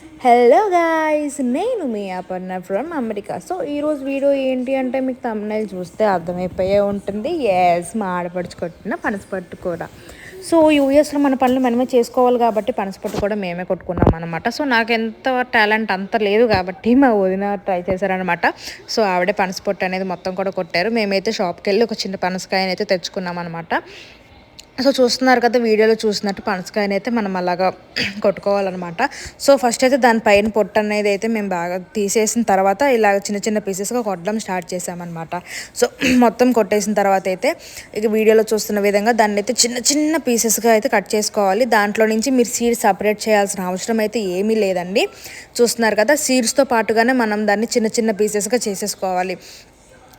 Hello guys, నేను మీ Aparna from America. So ఈరోజు video ఏంటి అంటే మీకు thumbnail చూస్తే అర్థమైపోయే ఉంటుంది. ఎస్, మా ఆడపడుచు కొట్టిన పనసపట్టు కూర. సో యూఎస్లో మన పనులు మనమే చేసుకోవాలి కాబట్టి పనసపట్టు కూడా మేమే కొట్టుకున్నాం అనమాట. సో నాకు ఎంత టాలెంట్ అంత లేదు కాబట్టి మా వదిన ట్రై చేశారనమాట. సో ఆవిడే పనసపట్టు అనేది మొత్తం కూడా కొట్టారు. మేమైతే షాప్కి వెళ్ళి ఒక చిన్న పనసకాయని అయితే తెచ్చుకున్నాం అనమాట. సో చూస్తున్నారు కదా, వీడియోలో చూసినట్టు పనసకాయని అయితే మనం అలాగా కొట్టుకోవాలన్నమాట. సో ఫస్ట్ అయితే దానిపైన పొట్టు అనేది అయితే మేము బాగా తీసేసిన తర్వాత ఇలా చిన్న చిన్న పీసెస్గా కొట్టడం స్టార్ట్ చేసామన్నమాట. సో మొత్తం కొట్టేసిన తర్వాత అయితే ఇక వీడియోలో చూస్తున్న విధంగా దాన్ని అయితే చిన్న చిన్న పీసెస్గా అయితే కట్ చేసుకోవాలి. దాంట్లో నుంచి మీరు సీడ్స్ సపరేట్ చేయాల్సిన అవసరం అయితే ఏమీ లేదండి. చూస్తున్నారు కదా, సీడ్స్తో పాటుగానే మనం దాన్ని చిన్న చిన్న పీసెస్గా చేసేసుకోవాలి.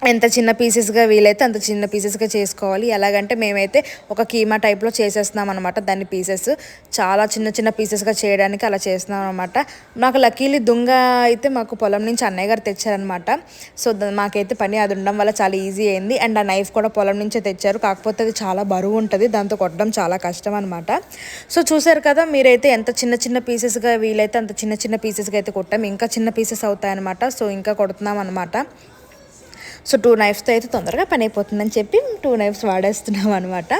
ఎంత చిన్న పీసెస్గా వీలైతే అంత చిన్న పీసెస్గా చేసుకోవాలి. ఎలాగంటే మేమైతే ఒక కీమా టైప్లో చేసేస్తున్నాం అనమాట. దాన్ని పీసెస్ చాలా చిన్న చిన్న పీసెస్గా చేయడానికి అలా చేస్తున్నాం అనమాట. నాకు లక్కీలీ దుంగ అయితే మాకు పొలం నుంచి అన్నయ్య గారు తెచ్చారనమాట. సో మాకైతే పని అది ఉండడం వల్ల చాలా ఈజీ అయింది. అండ్ ఆ నైఫ్ కూడా పొలం నుంచే తెచ్చారు. కాకపోతే అది చాలా బరువు ఉంటుంది, దాంతో కొట్టడం చాలా కష్టం అనమాట. సో చూసారు కదా, మీరైతే ఎంత చిన్న చిన్న పీసెస్గా వీలైతే అంత చిన్న చిన్న పీసెస్గా అయితే కొట్టాం. ఇంకా చిన్న పీసెస్ అవుతాయన్నమాట. సో ఇంకా కొడుతున్నాం అనమాట. సో 2 నైఫ్స్తో అయితే తొందరగా పని అయిపోతుందని చెప్పి 2 నైఫ్స్ వాడేస్తున్నాం అనమాట.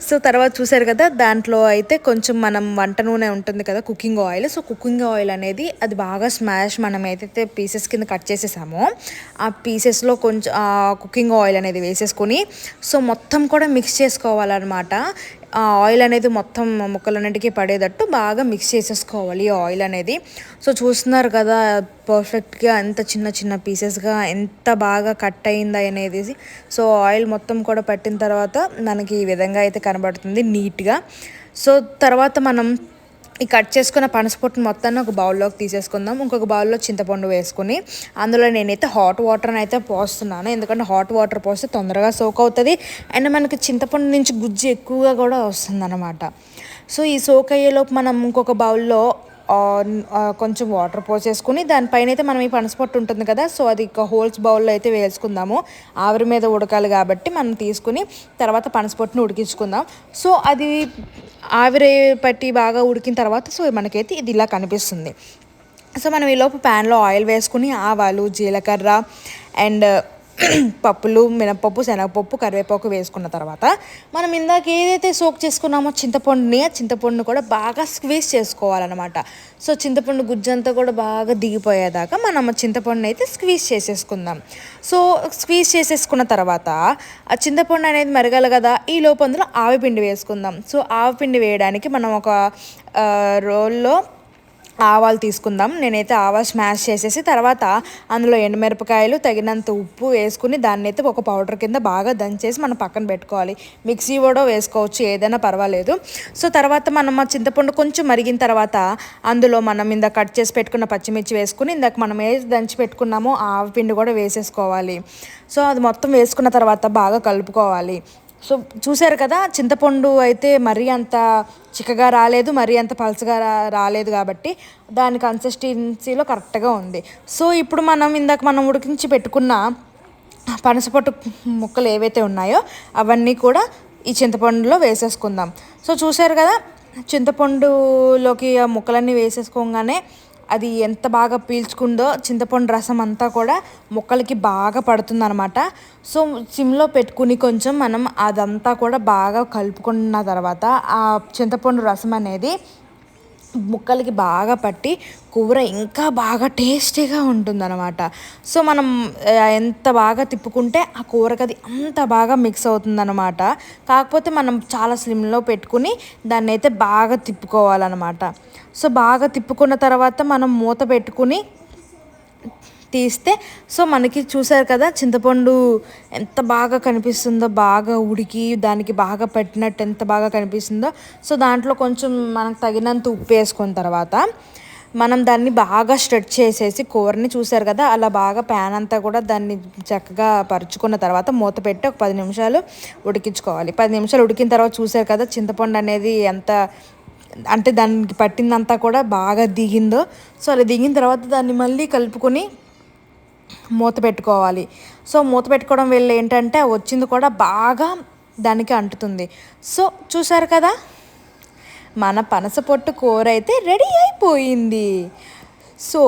సో తర్వాత చూసారు కదా, దాంట్లో అయితే కొంచెం మనం వంట నూనె ఉంటుంది కదా, cooking oil. So cooking oil అనేది అది బాగా స్మాష్ మనం ఏదైతే పీసెస్ కింద కట్ చేసేసామో ఆ పీసెస్లో కొంచెం కుకింగ్ ఆయిల్ అనేది వేసేసుకొని సో మొత్తం కూడా మిక్స్ చేసుకోవాలన్నమాట. ఆ ఆయిల్ అనేది మొత్తం ముక్కలన్నింటికి పడేటట్టు బాగా మిక్స్ చేసేసుకోవాలి ఈ ఆయిల్ అనేది. సో చూస్తున్నారు కదా, పర్ఫెక్ట్గా ఎంత చిన్న చిన్న పీసెస్గా ఎంత బాగా కట్ అయిందా అనేది. సో ఆయిల్ మొత్తం కూడా పట్టిన తర్వాత మనకి ఈ విధంగా అయితే కనబడుతుంది నీట్గా. సో తర్వాత మనం ఈ కట్ చేసుకున్న పనసపొట్టును మొత్తాన్ని ఒక బౌల్లోకి తీసేసుకుందాం. ఇంకొక బౌల్లో చింతపండు వేసుకుని అందులో నేనైతే హాట్ వాటర్ని అయితే పోస్తున్నాను. ఎందుకంటే హాట్ వాటర్ పోస్తే తొందరగా సోక్ అవుతుంది అండ్ మనకి చింతపండు నుంచి గుజ్జు ఎక్కువగా కూడా వస్తుంది అనమాట. సో ఈ సోక్ అయ్యేలోపు మనం ఇంకొక బౌల్లో కొంచెం వాటర్ పోసేసుకుని దానిపైన అయితే మనం ఈ పనసపొట్టు ఉంటుంది కదా, సో అది ఒక హోల్స్ బౌల్లో అయితే వేసుకుందాము. ఆవిరి మీద ఉడకాలి కాబట్టి మనం తీసుకుని తర్వాత పనసపొట్టును ఉడికించుకుందాం. సో అది ఆవిరి పట్టి బాగా ఉడికిన తర్వాత సో మనకైతే ఇది ఇలా కనిపిస్తుంది. సో మనం ఈలోపు ప్యాన్లో ఆయిల్ వేసుకుని ఆవాలు, జీలకర్ర అండ్ పప్పులు, మినపప్పు, శనగపప్పు, కరివేపాకు వేసుకున్న తర్వాత మనం ఇందాక ఏదైతే సోక్ చేసుకున్నామో చింతపండుని కూడా బాగా స్క్వీజ్ చేసుకోవాలన్నమాట. సో చింతపండు గుజ్జంతా కూడా బాగా దిగిపోయేదాకా మనం చింతపండుని అయితే స్క్వీజ్ చేసేసుకుందాం. సో స్క్వీజ్ చేసేసుకున్న తర్వాత ఆ చింతపండు అనేది మరగాలి కదా, ఈ లోపు అందులో ఆవపిండి వేసుకుందాం. సో ఆవపిండి వేయడానికి మనం ఒక రోల్లో ఆవాలు తీసుకుందాం. నేనైతే ఆవాలు స్మాష్ చేసేసి తర్వాత అందులో ఎండుమిరపకాయలు, తగినంత ఉప్పు వేసుకుని దాన్ని అయితే ఒక పౌడర్ కింద బాగా దంచేసి మనం పక్కన పెట్టుకోవాలి. మిక్సీ కూడా వేసుకోవచ్చు, ఏదైనా పర్వాలేదు. సో తర్వాత మనం ఆ చింతపండు కొంచెం మరిగిన తర్వాత అందులో మనం ఇందాక కట్ చేసి పెట్టుకున్న పచ్చిమిర్చి వేసుకుని ఇందాక మనం ఏది దంచి పెట్టుకున్నామో ఆవపిండి కూడా వేసేసుకోవాలి. సో అది మొత్తం వేసుకున్న తర్వాత బాగా కలుపుకోవాలి. సో చూసారు కదా, చింతపండు అయితే మరీ అంత చిక్కగా రాలేదు, మరీ అంత పలచగా రాలేదు కాబట్టి దాని కన్సిస్టెన్సీలో కరెక్ట్గా ఉంది. సో ఇప్పుడు ఇందాక మనం ఉడికించి పెట్టుకున్న పనసపొట్టు ముక్కలు ఏవైతే ఉన్నాయో అవన్నీ కూడా ఈ చింతపండులో వేసేసుకుందాం. సో చూసారు కదా, చింతపండులోకి ఆ ముక్కలన్నీ వేసేసుకోగానే అది ఎంత బాగా పీల్చుకుందో చింతపండు రసం అంతా కూడా ముక్కలకి బాగా పడుతుందన్నమాట. సో సిమ్లో పెట్టుకుని కొంచెం మనం అదంతా కూడా బాగా కలుపుకున్న తర్వాత ఆ చింతపండు రసం అనేది ముక్కలకి బాగా పట్టి కూర ఇంకా బాగా టేస్టీగా ఉంటుందన్నమాట. సో మనం ఎంత బాగా తిప్పుకుంటే ఆ కూరకి అది అంత బాగా మిక్స్ అవుతుందన్నమాట. కాకపోతే మనం చాలా స్లిమ్లో పెట్టుకుని దాన్ని అయితే బాగా తిప్పుకోవాలన్నమాట. సో బాగా తిప్పుకున్న తర్వాత మనం మూత పెట్టుకుని తీస్తే సో మనకి చూసారు కదా, చింతపండు ఎంత బాగా కనిపిస్తుందో, బాగా ఉడికి దానికి బాగా పట్టినట్టు ఎంత బాగా కనిపిస్తుందో. సో దాంట్లో కొంచెం మనకు తగినంత ఉప్పు వేసుకున్న తర్వాత మనం దాన్ని బాగా స్ట్రెచ్ చేసేసి కూరని చూసారు కదా, అలా బాగా ప్యాన్ అంతా కూడా దాన్ని చక్కగా పరుచుకున్న తర్వాత మూత పెట్టి ఒక 10 నిమిషాలు ఉడికించుకోవాలి. 10 నిమిషాలు ఉడికిన తర్వాత చూసారు కదా, చింతపండు అనేది ఎంత అంటే దానికి పట్టిందంతా కూడా బాగా దిగిందో. సో అలా దిగిన తర్వాత దాన్ని మళ్ళీ కలుపుకొని మూత పెట్టుకోవాలి. సో మూత పెట్టుకోవడం వల్ల ఏంటంటే వచ్చింది కూడా బాగా దానికి అంటుతుంది. సో చూసారు కదా, మన పనసపొట్టు కూర అయితే రెడీ అయిపోయింది. సో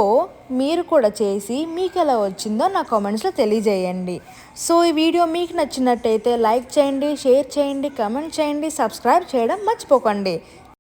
మీరు కూడా చేసి మీకు ఎలా వచ్చిందో నా కామెంట్స్లో తెలియజేయండి. సో ఈ వీడియో మీకు నచ్చినట్టయితే లైక్ చేయండి, షేర్ చేయండి, కామెంట్ చేయండి, సబ్స్క్రైబ్ చేయడం మర్చిపోకండి.